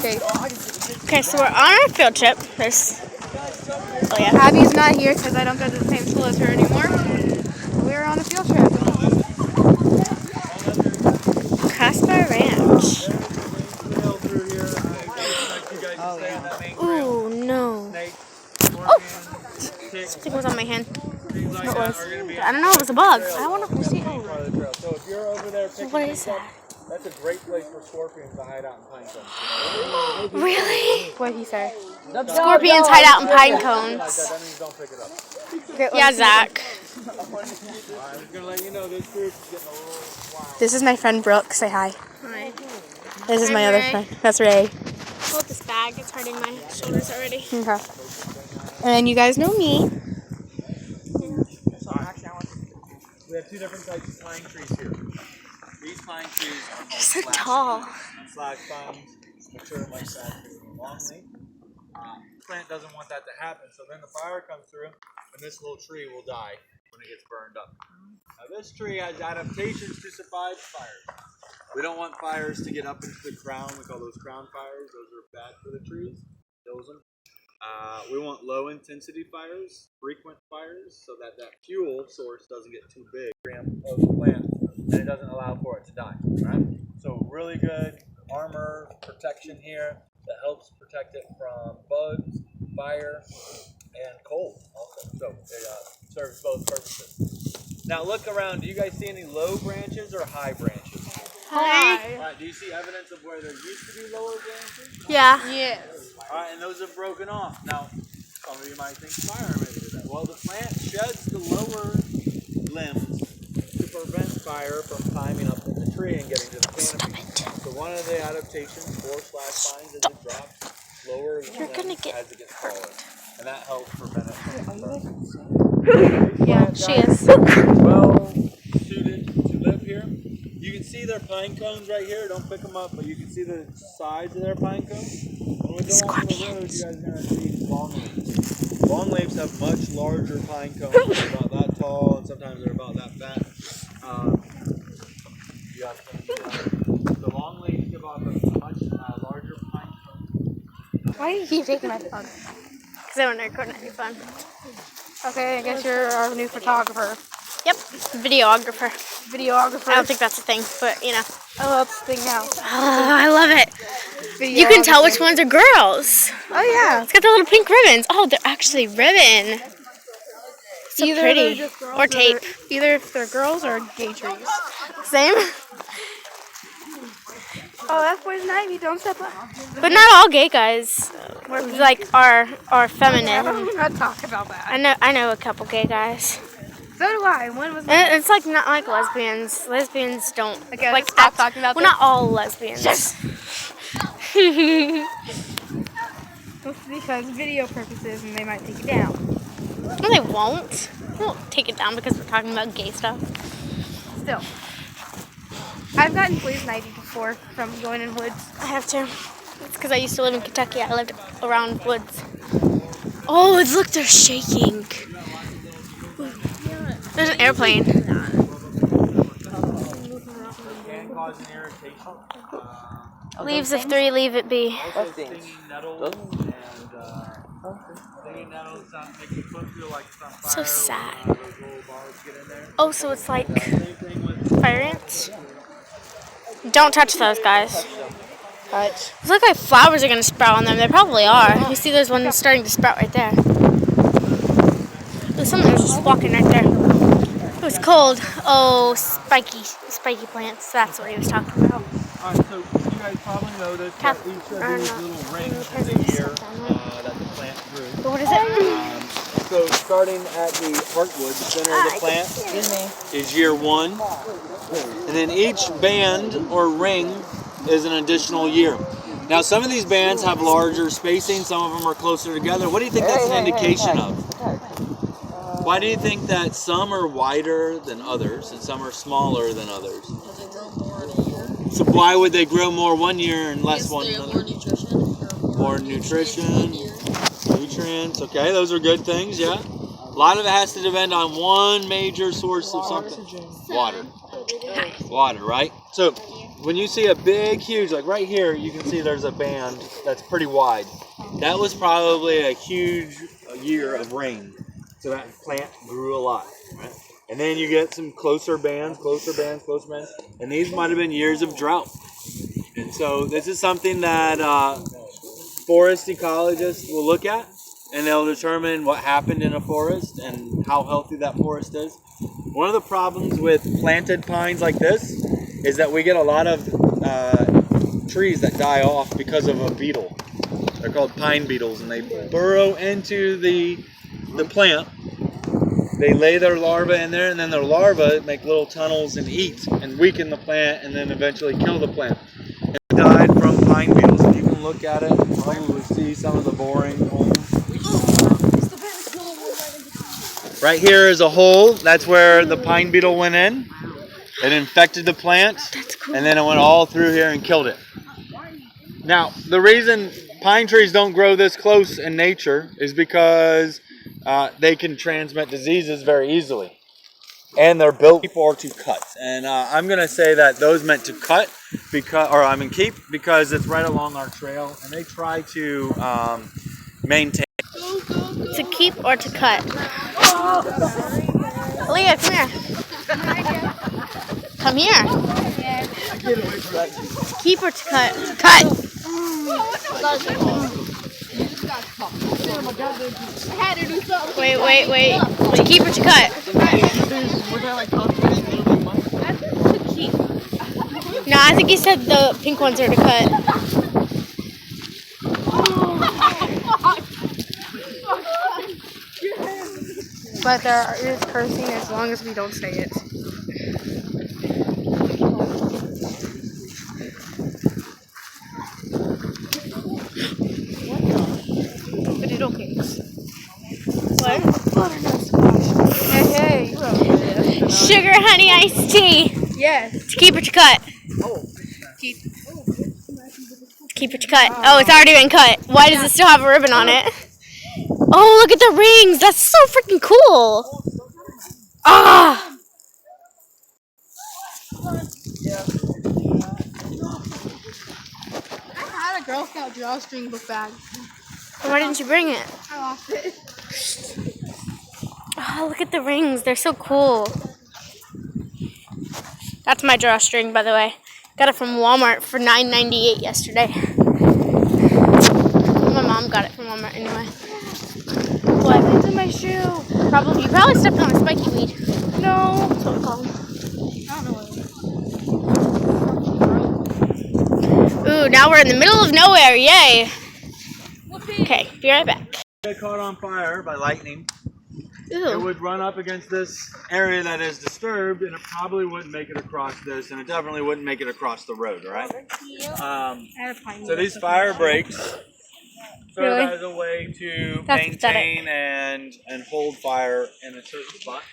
Okay. Okay, so we're on our field trip. Oh yeah. Abby's not here because I don't go to the same school as her anymore. We're on a field trip. Casper Ranch. Oh yeah. Ooh, no. Oh! Something was on my hand. What was? I don't know, it was a bug. I want to see. Oh. So if you're over there picking What is this up, that? that's a great place for scorpions to hide out in pine cones. Really? What did he say? Scorpions hide out in pine cones. That means don't pick it up. Yeah, Zach. I'm just gonna let you know this group is getting a little wild. This is my friend Brooke. Say hi. Hi. This is I'm my other Ray. friend. That's Ray. Hold this bag. It's hurting my shoulders already. Okay. And you guys know me. We have two different types of pine trees here. These pine trees are called So slash tall. pines. Slash pines mature like that longly. Plant doesn't want that to happen, so then the fire comes through, and this little tree will die when it gets burned up. Now this tree has adaptations to survive fires. We don't want fires to get up into the crown. We call those crown fires. Those are bad for the trees. Kills them. We want low intensity fires, frequent fires, so that fuel source doesn't get too big of the plant, and it doesn't allow for it to die. Right? So really good armor protection here that helps protect it from bugs, fire, and cold also. So it serves both purposes. Now look around. Do you guys see any low branches or high branches? Hi. All right, do you see evidence of where there used to be lower branches? Yeah. Yes. All right, and those have broken off. Now, some of you might think fire maybe did that. Well, the plant sheds the lower limbs to prevent fire from climbing up in the tree and getting to the canopy. So one of the adaptations for slash pines is it drops lower limbs as it gets taller. And that helps prevent it from burning. Yeah, She is. Well suited to live here. You can see their pine cones right here. Don't pick them up, but you can see the sides of their pine cones. When we go onto the road, you guys are going to see longleafs. Longleafs have much larger pine cones. They're about that tall, and sometimes they're about that fat. The longleafs give off a much larger pine cone. Why do you keep taking my phone? Because I want to record any fun. Okay, I guess you're our new photographer. Yep. Videographer. Videographer. I don't think that's a thing, but you know. Oh, that's the thing now. Oh, I love it. You can tell which ones are girls. Oh, yeah. It's got the little pink ribbons. Oh, they're actually ribbon. So Either pretty. they're just girls Or tape. either if they're girls or gay trees. Same. Oh, that's poison ivy. Don't step up. But not all gay guys. Like are feminine. I'm not talking about that. I know a couple gay guys. So do I. When was And it's like not like lesbians. Lesbians don't Okay, like let's stop act. talking about well, this. not all lesbians. Yes. Because video purposes, and they might take it down. No, they won't. They won't take it down because we're talking about gay stuff. Still, I've gotten poison ivy before from going in woods. I have to. It's because I used to live in Kentucky. I lived around woods. Oh, look, they're shaking. There's an airplane. Can cause an irritation. Leaves of 3, leave it be. Also stinging nettles and stinging nettles make your foot feel like it's on fire. So sad. When, those little barbs get in there. Oh, so it's like Same thing with fire ants? Don't touch those, guys. Touch. It looks like flowers are going to sprout on them. They probably are. You see there's one starting to sprout right there. There's someone that was just walking right there. It was cold. Oh, spiky plants. That's what he was talking about. Alright, so you guys probably noticed that each of these little rings in the year that the plant grew. What is it? So starting at the heartwood, the center of the plant, is year 1. And then each band or ring is an additional year. Now some of these bands have larger spacing, some of them are closer together. What do you think that's an indication of? Why do you think that some are wider than others and some are smaller than others? So why would they grow more one year and less one another? More nutrition, nutrients. Okay, those are good things, yeah. A lot of it has to depend on one major source of something. Water. Water, right? So when you see a big, huge, like right here, you can see there's a band that's pretty wide. That was probably a huge year of rain. So that plant grew a lot, right? And then you get some closer bands, and these might have been years of drought. And so this is something that forest ecologists will look at, and they'll determine what happened in a forest and how healthy that forest is. One of the problems with planted pines like this is that we get a lot of trees that die off because of a beetle. They're called pine beetles, and they burrow into the plant. They lay their larvae in there, and then their larvae make little tunnels and eat and weaken the plant, and then eventually kill the plant. It died from pine beetles, and you can look at it and probably see some of the boring holes. Right here is a hole. That's where the pine beetle went in. It infected the plant, and then it went all through here and killed it. Now, the reason pine trees don't grow this close in nature is because they can transmit diseases very easily. And they're built for to cut. And I'm going to say that those meant to cut, keep, because it's right along our trail. And they try to maintain. To keep or to cut? Leah, come here. Come here. To keep or to cut? To cut. Wait. To keep or to cut? No, I think he said the pink ones are to cut. But there is cursing as long as we don't say it. Potato cakes. What? Hey, you over there. Sugar honey iced tea. Yes. To keep or to cut? Keep. Keep or to cut? Oh, it's already been cut. Why does it still have a ribbon on it? Oh, look at the rings. That's so freaking cool. Ah! I had a Girl Scout drawstring book bag. Why didn't you bring it? I lost it. Oh, look at the rings. They're so cool. That's my drawstring, by the way. Got it from Walmart for $9.98 yesterday. My mom got it from Walmart anyway. What? It's in my shoe. You probably stepped on a spiky weed. No. That's what we call them. I don't know what it is. Ooh, now we're in the middle of nowhere. Yay. Okay, be right back. Get caught on fire by lightning. It Ooh. would run up against this area that is disturbed, and it probably wouldn't make it across this, and it definitely wouldn't make it across the road, all right? So these fire breaks serve as a way to maintain and hold fire in a certain spot.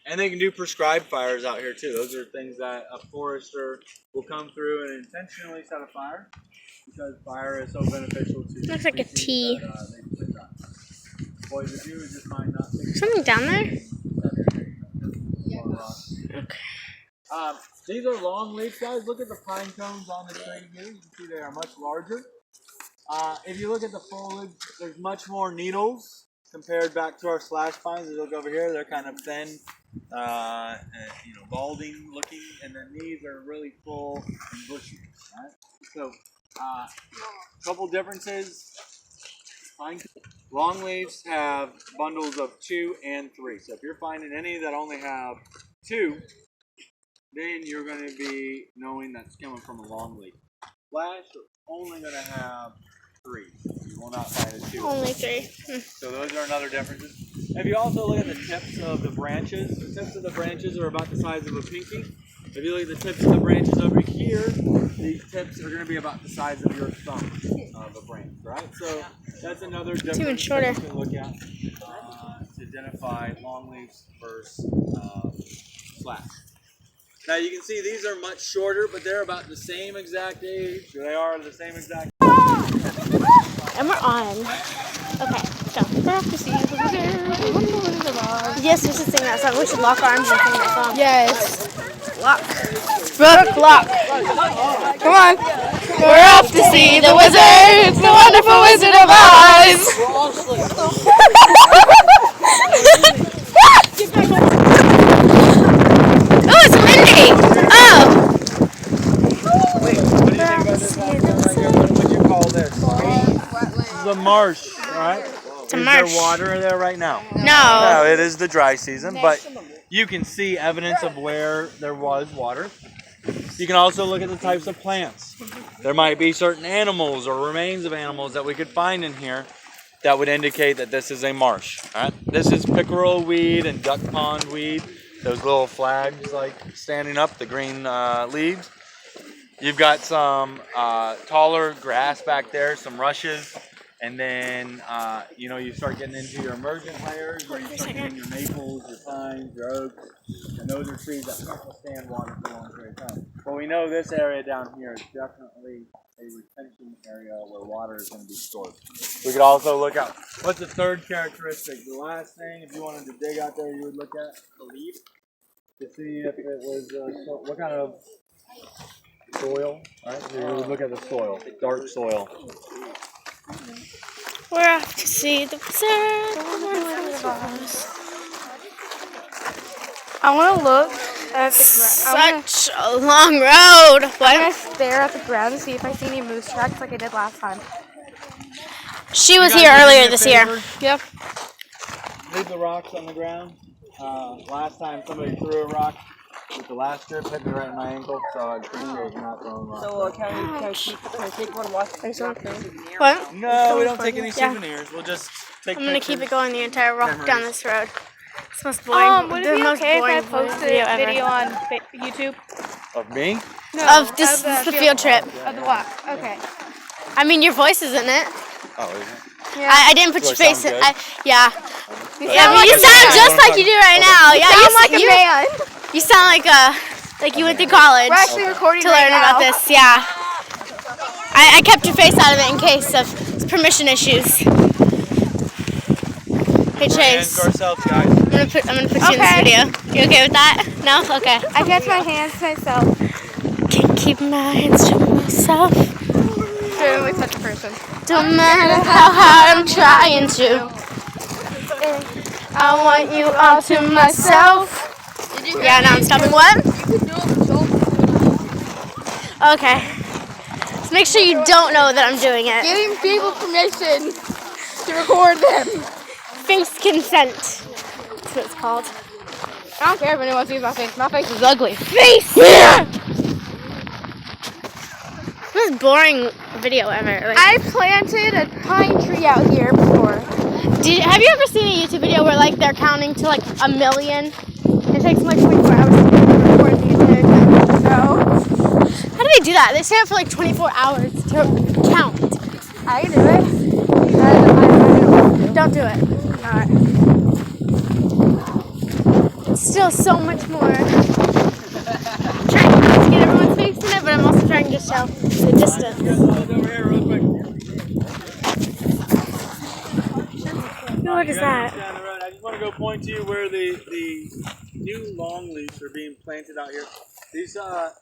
And they can do prescribed fires out here too. Those are things that a forester will come through and intentionally set a fire because fire is so beneficial to. Looks like a T. Boys, if you would just mind not taking Something down there? Okay. These are long leaf guys. Look at the pine cones on the tree here. You can see they are much larger. If you look at the foliage, there's much more needles compared back to our slash pines. If you look over here, they're kind of thin, and, balding looking, and then these are really full and bushy. Right? So, a couple differences. Long leaves have bundles of 2 and 3. So if you're finding any that only have 2, then you're going to be knowing that's coming from a long leaf. Slash are only going to have 3. You will not find a 2. Only 3. So those are another differences. If you also look at the tips of the branches, the tips of the branches are about the size of a pinky. If you look at the tips of the branches over here, the tips are going to be about the size of your thumb of a branch, right? So that's another difference even shorter. you can look at to identify long leaves versus slash. Now you can see these are much shorter, but they're about the same exact age. They are the same exact. And we're on. Okay, so. Yes. Yes, we should sing that song. We should lock arms and sing that song. Yes. Lock. Brook Lock. Come on. We're off to see the wizard, the wonderful Wizard of Oz. Oh, it's windy. Oh. Wait, what do you think about this house down right here? What would you call this? This is a marsh, right? It's a Is marsh. there water there right now? No. No, it is the dry season, but you can see evidence of where there was water. You can also look at the types of plants. There might be certain animals or remains of animals that we could find in here that would indicate that this is a marsh. Right? This is pickerel weed and duck pond weed. Those little flags like standing up, the green leaves. You've got some taller grass back there, some rushes. And then, you start getting into your emergent layers where you start getting your maples, your pines, your oaks. And those are trees that can't withstand water for a long period of time. But we know this area down here is definitely a retention area where water is going to be stored. We could also look at, what's the third characteristic? The last thing, if you wanted to dig out there, you would look at the leaf to see if it was, what kind of soil, right? So you would look at the soil, dark soil. We're off to see the wizard, the wonderful Oz. I want to look at the ground. Such a long road. I'm What? going to stare at the ground and see if I see any moose tracks like I did last time. She was You here guys do me earlier a this year. favor? Yep. Leave the rocks on the ground. Last time somebody threw a rock with the last strip, hit me right in my ankle, so I'd appreciate you not throwing rocks. So can I take one watch? What? No, we don't take any souvenirs. We'll just take I'm gonna keep it going the entire walk down this road. It's the most Would it the be most okay if I boring posted video a ever. video on YouTube? Of me? No, Of this, the the field trip. Of the walk. Okay. I mean, your voice is in it. Oh, is it? Yeah. I didn't put Do I your face sound in. good? Yeah. You Yeah, sound but like you a sound man. just like you do right now. Yeah, You sound like a you, man. You sound like you went to college We're actually recording to right learn about now. this. Yeah. I kept your face out of it in case of permission issues. Hey Chase, Hands to ourselves, guys. I'm gonna put you in this Okay. video. You okay with that? No? Okay. I kept my hands to myself. Can't keep my hands to myself. Doing with such a person. Don't matter how hard I'm trying to. I want you all to myself. Yeah, now I'm stopping. What? Okay. So make sure you don't know that I'm doing it. Giving people permission to record them. Face consent. That's what it's called. I don't care if anyone sees my face. My face is ugly. Face! Yeah! The most boring video ever. Like, I planted a pine tree out here before. have you ever seen a YouTube video where like they're counting to like 1 million? It takes them like 24 hours to record the entire time. No. How do they do that? They stay up for like 24 hours to count. I can do it. Don't do it. Alright. It's still so much more. I'm trying to get everyone's face in it, but I'm also trying to show the distance. Over here real quick. What is that? Down the road. I just want to go point to you where the new longleafs are being planted out here. These are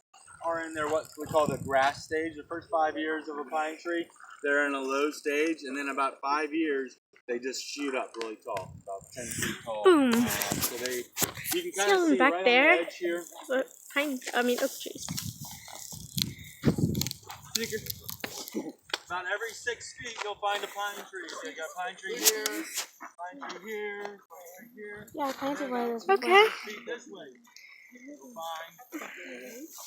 in their what we call the grass stage. The first 5 years of a pine tree, they're in a low stage, and then about 5 years, they just shoot up really tall, about 10 feet tall. Boom. So you can kind See of see back right there? on the edge here. Oak trees. Sneaker. About every 6 feet, you'll find a pine tree. So you got pine tree here, pine tree here, pine tree here. Yeah, I planted one of those. Okay. Feet this way. You'll find a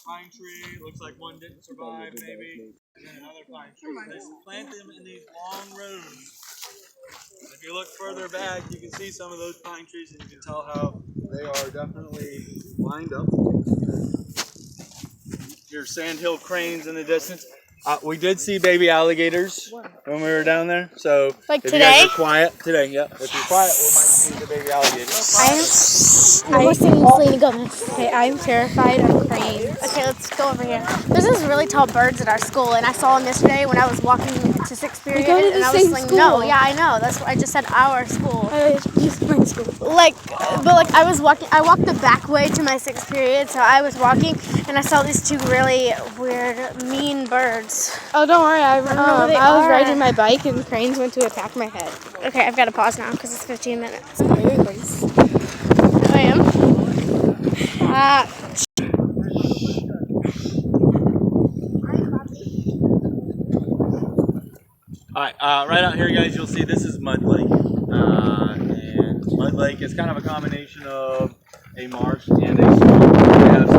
pine tree. Looks like one didn't survive, maybe. And then another pine tree. They plant them in these long rows. And if you look further back, you can see some of those pine trees, and you can tell how they are definitely lined up. Your sandhill cranes in the distance. We did see baby alligators when we were down there. So Like if today? you guys are quiet today, yeah. If you're quiet, we might see the baby alligators. We're singing Selena Gomez. Okay, I'm terrified of cranes. Okay, let's go over here. There's these really tall birds at our school, and I saw them yesterday when I was walking to sixth period. go to and the I was same like, school. no, yeah, I know. That's what I just said. Our school. Just my school. Like, but like I was walking. I walked the back way to my sixth period, so I was walking, and I saw these two really weird, mean birds. Oh, don't worry. I know who they was are. riding my bike and cranes went to attack my head. Okay, I've got to pause now because it's 15 minutes. Wait, please. I am. All right, right out here, guys, you'll see this is Mud Lake. And Mud Lake is kind of a combination of a marsh and a swamp. We have